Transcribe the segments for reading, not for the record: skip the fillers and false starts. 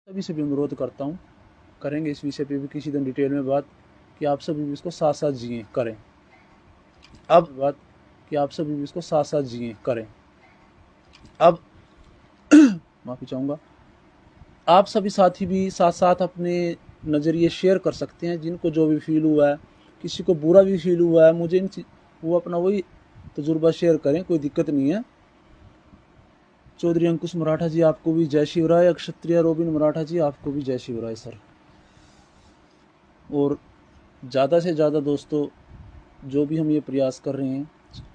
सभी से भी अनुरोध करता हूँ, करेंगे इस विषय पे भी किसी दिन डिटेल में बात, कि आप सभी भी इसको साथ साथ जिए करें। अब माफ़ी चाहूँगा। आप सभी साथी भी साथ साथ अपने नज़रिए शेयर कर सकते हैं, जिनको जो भी फील हुआ है, किसी को बुरा भी फील हुआ है, मुझे वो अपना वही तजुर्बा शेयर करें, कोई दिक्कत नहीं है। चौधरी अंकुश मराठा जी आपको भी जय शिवराय। क्षत्रिय रोबिन मराठा जी आपको भी जय शिवराय सर। और ज़्यादा से ज़्यादा दोस्तों, जो भी हम ये प्रयास कर रहे हैं,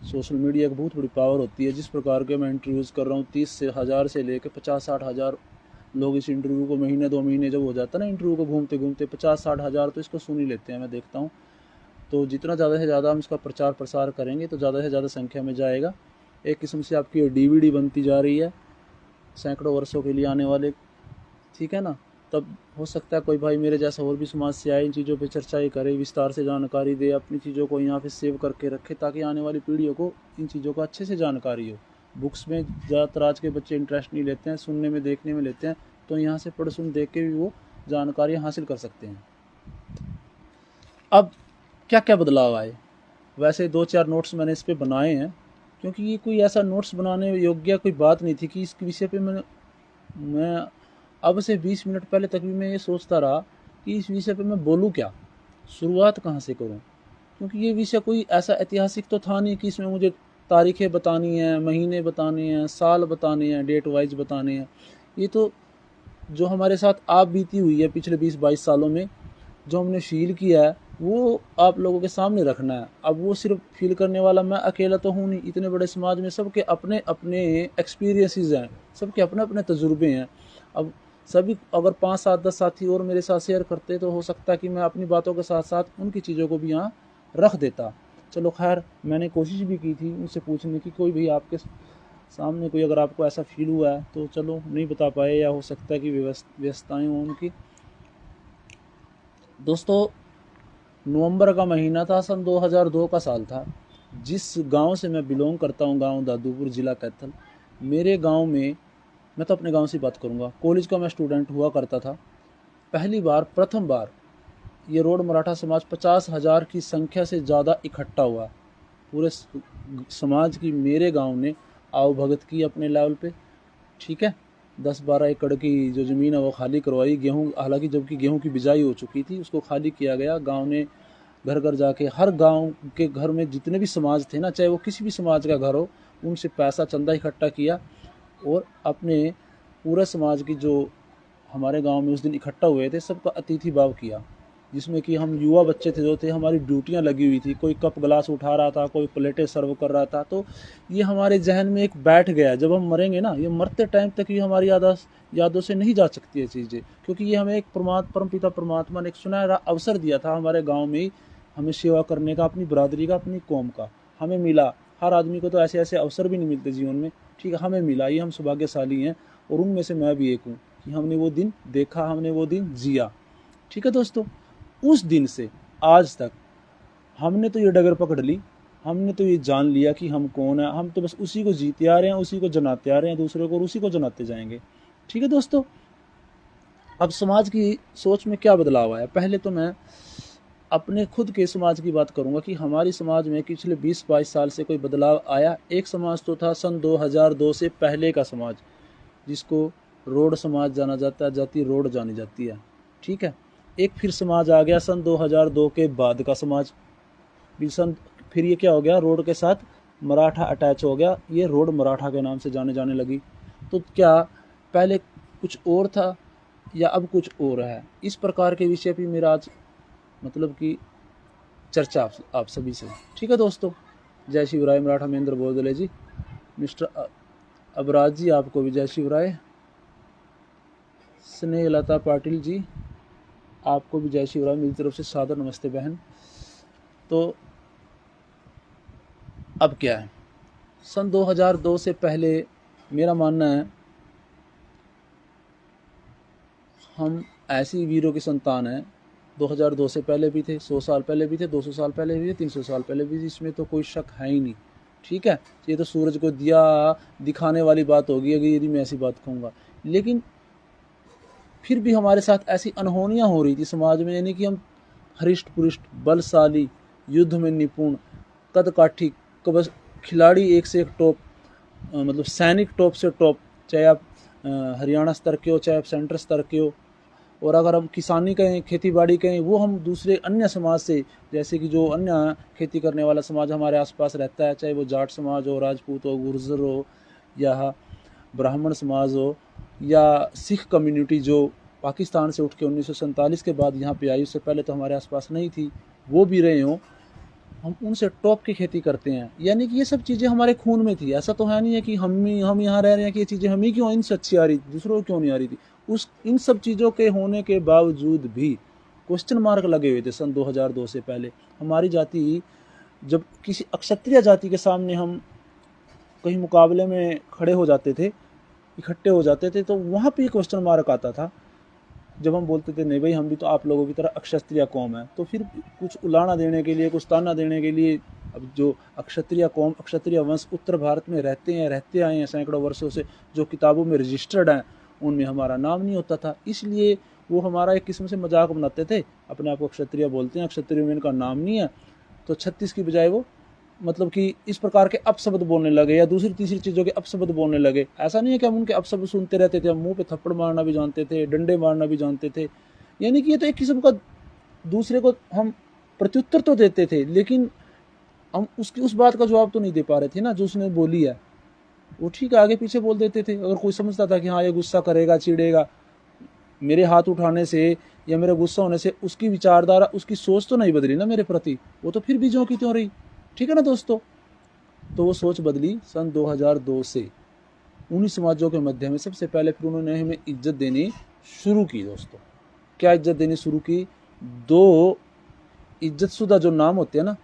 सोशल मीडिया की बहुत बड़ी पावर होती है। जिस प्रकार के मैं इंटरव्यूज़ कर रहा हूँ, 30,000 से लेकर 50-60,000 लोग इस इंटरव्यू को महीने 2 महीने जब हो जाता है ना इंटरव्यू को घूमते घूमते, 50-60,000 तो इसको सुन ही लेते हैं, मैं देखता हूँ। तो जितना ज़्यादा से ज़्यादा हम इसका प्रचार प्रसार करेंगे तो ज़्यादा से ज़्यादा संख्या में जाएगा। एक किस्म से आपकी DVD बनती जा रही है सैकड़ों वर्षों के लिए आने वाले, ठीक है ना। तब हो सकता है कोई भाई मेरे जैसा और भी समाज से आए, इन चीज़ों पे चर्चाएं करे, विस्तार से जानकारी दे, अपनी चीज़ों को यहाँ पे सेव करके रखे, ताकि आने वाली पीढ़ियों को इन चीज़ों का अच्छे से जानकारी हो। बुक्स में ज़्यादातर आज के बच्चे इंटरेस्ट नहीं लेते हैं, सुनने में देखने में लेते हैं, तो यहाँ से पढ़ सुन देख के भी वो जानकारी हासिल कर सकते हैं। अब क्या क्या बदलाव आए, वैसे 2-4 नोट्स मैंने इस पर बनाए हैं, क्योंकि ये कोई ऐसा नोट्स बनाने योग्य कोई बात नहीं थी कि इस विषय पे मैं अब से 20 मिनट पहले तक भी मैं ये सोचता रहा कि इस विषय पे मैं बोलूँ क्या, शुरुआत कहाँ से करूँ, क्योंकि ये विषय कोई ऐसा ऐतिहासिक तो था नहीं कि इसमें मुझे तारीखें बतानी हैं, महीने बताने हैं, साल बताने हैं, डेट वाइज बताने हैं। ये तो जो हमारे साथ आप बीती हुई है पिछले 20-22 सालों में, जो हमने फील किया है, वो आप लोगों के सामने रखना है। अब वो सिर्फ फील करने वाला मैं अकेला तो हूँ नहीं, इतने बड़े समाज में सबके अपने अपने एक्सपीरियंसेस हैं, सबके अपने अपने तजुर्बे हैं। अब सभी अगर 5-7-10 साथी और मेरे साथ शेयर करते तो हो सकता है कि मैं अपनी बातों के साथ साथ उनकी चीज़ों को भी यहाँ रख देता। चलो खैर, मैंने कोशिश भी की थी उनसे पूछने की, कोई भी आपके सामने कोई अगर आपको ऐसा फील हुआ है तो चलो नहीं बता पाए, या हो सकता है कि व्यस्तताएं हों उनकी। दोस्तों, नवंबर का महीना था, सन 2002 का साल था। जिस गांव से मैं बिलोंग करता हूं, गांव दादूपुर, ज़िला कैथल, मेरे गांव में, मैं तो अपने गांव से बात करूंगा, कॉलेज का मैं स्टूडेंट हुआ करता था। प्रथम बार ये रोड मराठा समाज 50,000 की संख्या से ज़्यादा इकट्ठा हुआ। पूरे समाज की मेरे गांव ने आओ भगत की अपने लेवल पे, ठीक है। 10-12 एकड़ की जो ज़मीन है वो खाली करवाई, गेहूँ, हालांकि जबकि गेहूँ की बिजाई हो चुकी थी, उसको खाली किया गया। गांव ने घर घर जाके, हर गांव के घर में जितने भी समाज थे ना, चाहे वो किसी भी समाज का घर हो, उनसे पैसा चंदा इकट्ठा किया और अपने पूरे समाज की जो हमारे गांव में उस दिन इकट्ठा हुए थे, सबका अतिथि भाव किया, जिसमें कि हम युवा बच्चे थे जो थे, हमारी ड्यूटियां लगी हुई थी। कोई कप गिलास उठा रहा था, कोई प्लेटें सर्व कर रहा था। तो ये हमारे जहन में एक बैठ गया, जब हम मरेंगे ना, ये मरते टाइम तक भी हमारी यादों से नहीं जा सकती है चीज़ें, क्योंकि ये हमें एक परमपिता परमात्मा ने एक सुनहरा अवसर दिया था हमारे गाँव में ही, हमें सेवा करने का, अपनी बरादरी का, अपनी कौम का हमें मिला। हर आदमी को तो ऐसे ऐसे अवसर भी नहीं मिलते जीवन में, ठीक है, हमें मिला, ये हम सौभाग्यशाली हैं, और उनमें से मैं भी एक हूँ कि हमने वो दिन देखा, हमने वो दिन जिया, ठीक है दोस्तों। उस दिन से आज तक हमने तो ये डगर पकड़ ली, हमने तो ये जान लिया कि हम कौन है। हम तो बस उसी को जीते आ रहे हैं, उसी को जनाते आ रहे हैं दूसरे को, और उसी को जनाते जाएंगे, ठीक है दोस्तों। अब समाज की सोच में क्या बदलाव आया, पहले तो मैं अपने खुद के समाज की बात करूंगा कि हमारी समाज में पिछले 20-22 साल से कोई बदलाव आया। एक समाज तो था सन 2002 से पहले का समाज, जिसको रोड समाज जाना जाता है, जाति रोड जानी जाती है, ठीक है। एक फिर समाज आ गया सन 2002 के बाद का समाज, फिर ये क्या हो गया, रोड के साथ मराठा अटैच हो गया, ये रोड मराठा के नाम से जाने लगी। तो क्या पहले कुछ और था या अब कुछ और है, इस प्रकार के विषय पे मेरा आज मतलब कि चर्चा आप सभी से, ठीक है दोस्तों। जय शिवराय मराठा महेंद्र बोरदले जी। मिस्टर अबराज जी आपको भी जय शिवराय। स्नेहलता पाटिल जी आपको भी जय शिवराय, मेरी तरफ से सादर नमस्ते बहन। तो अब क्या है, सन 2002 से पहले मेरा मानना है हम ऐसी वीरों की संतान हैं। 2002 से पहले भी थे, 100 साल पहले भी थे, 200 साल पहले भी थे, 300 साल पहले भी थे, इसमें तो कोई शक है ही नहीं, ठीक है। ये तो सूरज को दिया दिखाने वाली बात होगी अगर यदि मैं ऐसी बात कहूँगा। लेकिन फिर भी हमारे साथ ऐसी अनहोनियाँ हो रही थी समाज में, यानी कि हम हरिष्ट पुरुष, बलशाली, युद्ध में निपुण, कद काठी, कबस खिलाड़ी एक से एक टॉप, मतलब सैनिक टॉप से टॉप, चाहे आप हरियाणा स्तर के हो, चाहे आप सेंटर स्तर के हो। और अगर हम किसानी कहें, खेती बाड़ी कहें, वो हम दूसरे अन्य समाज से, जैसे कि जो अन्य खेती करने वाला समाज हमारे आसपास रहता है, चाहे वो जाट समाज हो, राजपूत हो, गुर्जर हो, या ब्राह्मण समाज हो, या सिख कम्युनिटी जो पाकिस्तान से उठ के 1947 के बाद यहाँ पे आई, उससे पहले तो हमारे आसपास नहीं थी, वो भी रहे हों, हम उनसे टॉप की खेती करते हैं। यानी कि ये सब चीज़ें हमारे खून में थी। ऐसा तो है नहीं है कि हम यहाँ रह रहे हैं कि ये चीज़ें हम ही क्यों इनसे अच्छी आ रही थी, दूसरों को क्यों नहीं आ रही थी। इन सब चीज़ों के होने के बावजूद भी क्वेश्चन मार्क लगे हुए थे सन 2002 से पहले। हमारी जाति, जब किसी अक्षत्रिय जाति के सामने हम कहीं मुकाबले में खड़े हो जाते थे, इकट्ठे हो जाते थे, तो वहाँ पे क्वेश्चन मार्क आता था। जब हम बोलते थे नहीं भाई हम भी तो आप लोगों की तरह अक्षत्रिय कौम है, तो फिर कुछ उलाना देने के लिए, कुछ ताना देने के लिए, अब जो अक्षत्रिय कौम, अक्षत्रिय वंश उत्तर भारत में रहते आए हैं सैकड़ों वर्षों से, जो किताबों में रजिस्टर्ड हैं, उनमें हमारा नाम नहीं होता था। इसलिए वो हमारा एक किस्म से मजाक बनाते थे, अपने आप को क्षत्रिय बोलते हैं, क्षत्रिय में इनका नाम नहीं है, तो 36 की बजाय वो मतलब कि इस प्रकार के अपशब्द बोलने लगे, या दूसरी तीसरी चीज़ों के अपशब्द बोलने लगे। ऐसा नहीं है कि हम उनके अपशब्द सुनते रहते थे, हम मुंह पे थप्पड़ मारना भी जानते थे, डंडे मारना भी जानते थे। यानी कि ये तो एक किस्म का दूसरे को हम प्रत्युत्तर तो देते थे, लेकिन हम उसकी उस बात का जवाब तो नहीं दे पा रहे थे ना जो उसने बोली है। वो ठीक है, आगे पीछे बोल देते थे। अगर कोई समझता था कि हाँ ये गुस्सा करेगा, चिढ़ेगा, मेरे हाथ उठाने से या मेरे गुस्सा होने से उसकी विचारधारा, उसकी सोच तो नहीं बदली ना मेरे प्रति, वो तो फिर भी ज्यों की त्यों रही। ठीक है ना दोस्तों। तो वो सोच बदली सन 2002 से। उन्हीं समाजों के मध्य में सबसे पहले फिर उन्होंने हमें इज्जत देनी शुरू की दोस्तों। क्या इज्जत देनी शुरू की? दो इज्जतशुदा जो नाम होते हैं ना,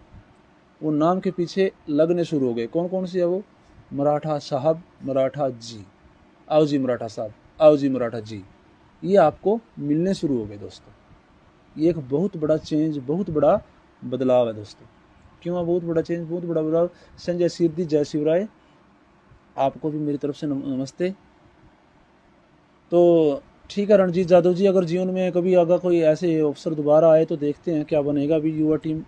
वो नाम के पीछे लगने शुरू हो गए। कौन कौन से है वो? मराठा साहब, मराठा जी, आओ जी मराठा साहब, आओ जी मराठा जी, ये आपको मिलने शुरू हो गए दोस्तों। ये एक बहुत बड़ा चेंज, बहुत बड़ा बदलाव है दोस्तों। क्यों बहुत बड़ा चेंज, बहुत बड़ा बदलाव? संजय सिद्धि, जय शिवराय, आपको भी मेरी तरफ से नमस्ते। तो ठीक है रणजीत जादव जी, अगर जीवन में कभी अगर कोई ऐसे अवसर दोबारा आए तो देखते हैं क्या बनेगा। अभी युवा टीम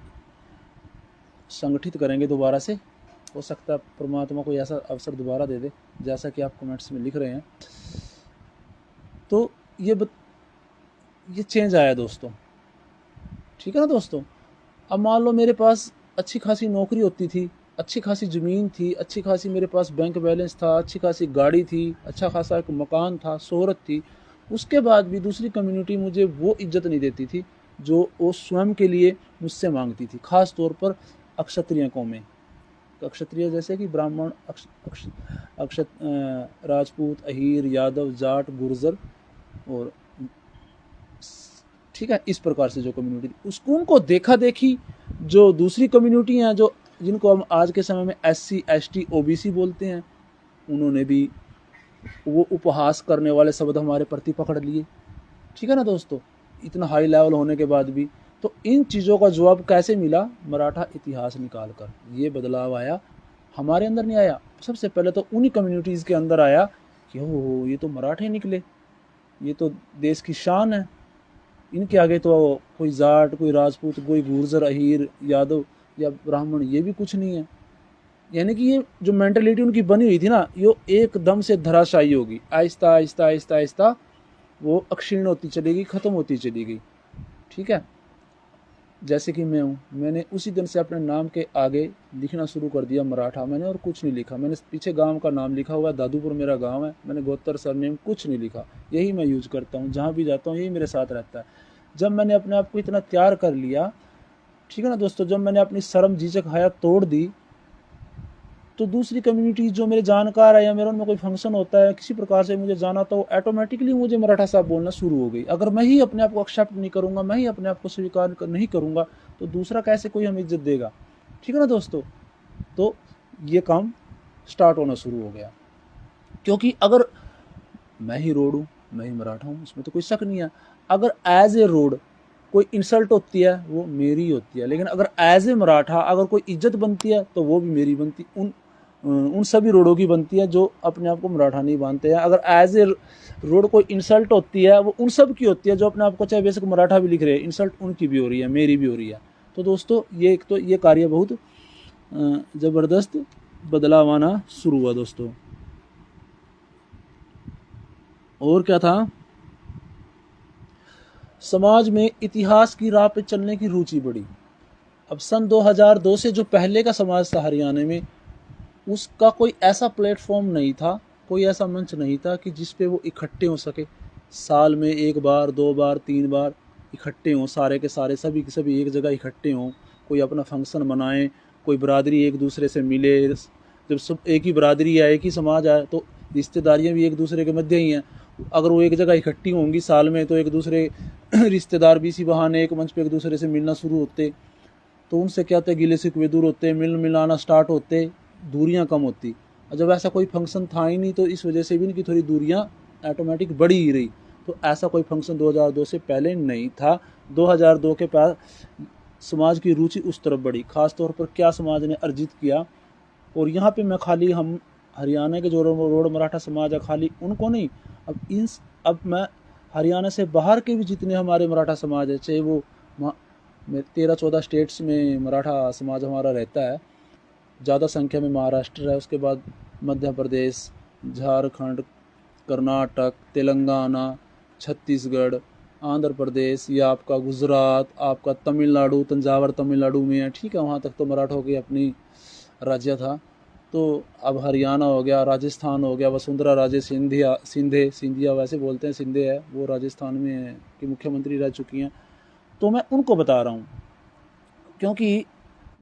संगठित करेंगे दोबारा से, हो सकता है परमात्मा कोई ऐसा अवसर दोबारा दे दे, जैसा कि आप कमेंट्स में लिख रहे हैं। तो ये चेंज आया दोस्तों। ठीक है ना दोस्तों। अब मान लो मेरे पास अच्छी खासी नौकरी होती थी, अच्छी खासी ज़मीन थी, अच्छी खासी मेरे पास बैंक बैलेंस था, अच्छी खासी गाड़ी थी, अच्छा खासा एक मकान था, शोहरत थी, उसके बाद भी दूसरी कम्युनिटी मुझे वो इज्जत नहीं देती थी जो वो स्वयं के लिए मुझसे मांगती थी। ख़ास तौर पर अक्षत्रिय कौमें, अक्षत्रिय जैसे कि ब्राह्मण, राजपूत, अहीर, यादव, जाट, गुर्जर, और ठीक है, इस प्रकार से जो कम्युनिटी थी, उसको उनको देखा देखी जो दूसरी कम्युनिटी हैं, जो जिनको हम आज के समय में SC ST OBC बोलते हैं, उन्होंने भी वो उपहास करने वाले शब्द हमारे प्रति पकड़ लिए। ठीक है ना दोस्तों। इतना हाई लेवल होने के बाद भी, तो इन चीज़ों का जवाब कैसे मिला? मराठा इतिहास निकाल कर ये बदलाव आया। हमारे अंदर नहीं आया, सबसे पहले तो उन्हीं कम्युनिटीज़ के अंदर आया कि हो ये तो मराठे निकले, ये तो देश की शान है, इनके आगे तो कोई जाट, कोई राजपूत, कोई गुर्जर, अहीर, यादव या ब्राह्मण ये भी कुछ नहीं है। यानी कि ये जो मेंटलिटी उनकी बनी हुई थी ना, ये एकदम से धराशायी होगी। आहिस्ता आहिस्ता आहिस्ता आहिस्ता वो अक्षीण होती चली गई, ख़त्म होती चली गई। ठीक है। जैसे कि मैं हूँ, मैंने उसी दिन से अपने नाम के आगे लिखना शुरू कर दिया मराठा। मैंने और कुछ नहीं लिखा। मैंने पीछे गांव का नाम लिखा हुआ है, दादूपुर मेरा गांव है। मैंने गोत्र सरनेम कुछ नहीं लिखा, यही मैं यूज करता हूँ। जहाँ भी जाता हूँ यही मेरे साथ रहता है। जब मैंने अपने आप को इतना तैयार कर लिया, ठीक है ना दोस्तों, जब मैंने अपनी शर्म झिझक हया तोड़ दी, तो दूसरी कम्युनिटी जो मेरे जानकार है या मेरे उनमें कोई फंक्शन होता है, किसी प्रकार से मुझे जाना, तो ऑटोमेटिकली मुझे मराठा साहब बोलना शुरू हो गई। अगर मैं ही अपने आप को एक्सेप्ट नहीं करूँगा, मैं ही अपने आप को स्वीकार नहीं करूँगा, तो दूसरा कैसे कोई हमें इज्जत देगा? ठीक है ना दोस्तों। तो ये काम स्टार्ट होना शुरू हो गया, क्योंकि अगर मैं ही रोड हूँ, मैं ही मराठा हूँ, इसमें तो कोई शक नहीं है। अगर एज ए रोड कोई इंसल्ट होती है वो मेरी होती है, लेकिन अगर एज ए मराठा अगर कोई इज्जत बनती है तो वो भी मेरी बनती। उन उन सभी रोडों की बनती है जो अपने आप को मराठा नहीं मानते हैं। अगर एज ए रोड कोई इंसल्ट होती है वो उन सब की होती है जो अपने आप को चाहे बेशक मराठा भी लिख रहे हैं, इंसल्ट उनकी भी हो रही है, मेरी भी हो रही है। तो दोस्तों ये एक तो ये कार्य बहुत ज़बरदस्त बदलाव आना शुरू हुआ दोस्तों। और क्या था, समाज में इतिहास की राह पे चलने की रुचि बढ़ी। अब सन 2002 से जो पहले का समाज था हरियाणा में, उसका कोई ऐसा प्लेटफॉर्म नहीं था, कोई ऐसा मंच नहीं था कि जिस पे वो इकट्ठे हो सके, साल में एक बार, दो बार, तीन बार इकट्ठे हों, सारे के सारे सभी के सभी एक जगह इकट्ठे हों, कोई अपना फंक्शन मनाएं, कोई बरादरी एक दूसरे से मिले। जब सब एक ही बरादरी है, एक ही समाज है, तो रिश्तेदारियाँ भी एक दूसरे के मध्य ही हैं। अगर वो एक जगह इकट्ठी होंगी साल में, तो एक दूसरे रिश्तेदार भी इसी बहाने एक मंच पे एक दूसरे से मिलना शुरू होते, तो उनसे क्या होते, गिले शिकवे दूर होते, मिल मिलाना स्टार्ट होते, दूरियां कम होती। और जब ऐसा कोई फंक्शन था ही नहीं, तो इस वजह से भी इनकी थोड़ी दूरियां ऑटोमेटिक बढ़ी ही रही। तो ऐसा कोई फंक्शन 2002 से पहले नहीं था। 2002 के पास समाज की रुचि उस तरफ बढ़ी, खास तौर पर क्या समाज ने अर्जित किया। और यहाँ पे मैं खाली हम हरियाणा के जो रोड मराठा समाज है, खाली उनको नहीं, अब मैं हरियाणा से बाहर के भी जितने हमारे मराठा समाज है, चाहे वो 13-14 स्टेट्स में मराठा समाज हमारा रहता है, ज़्यादा संख्या में महाराष्ट्र है, उसके बाद मध्य प्रदेश, झारखंड, कर्नाटक, तेलंगाना, छत्तीसगढ़, आंध्र प्रदेश, या आपका गुजरात, आपका तमिलनाडु, तंजावर तमिलनाडु में है, ठीक है, वहाँ तक तो मराठों की अपनी राज्य था। तो अब हरियाणा हो गया, राजस्थान हो गया, वसुंधरा राजे सिंधिया वैसे बोलते हैं, सिंधे है, वो राजस्थान में की मुख्यमंत्री रह चुकी हैं। तो मैं उनको बता रहा हूँ क्योंकि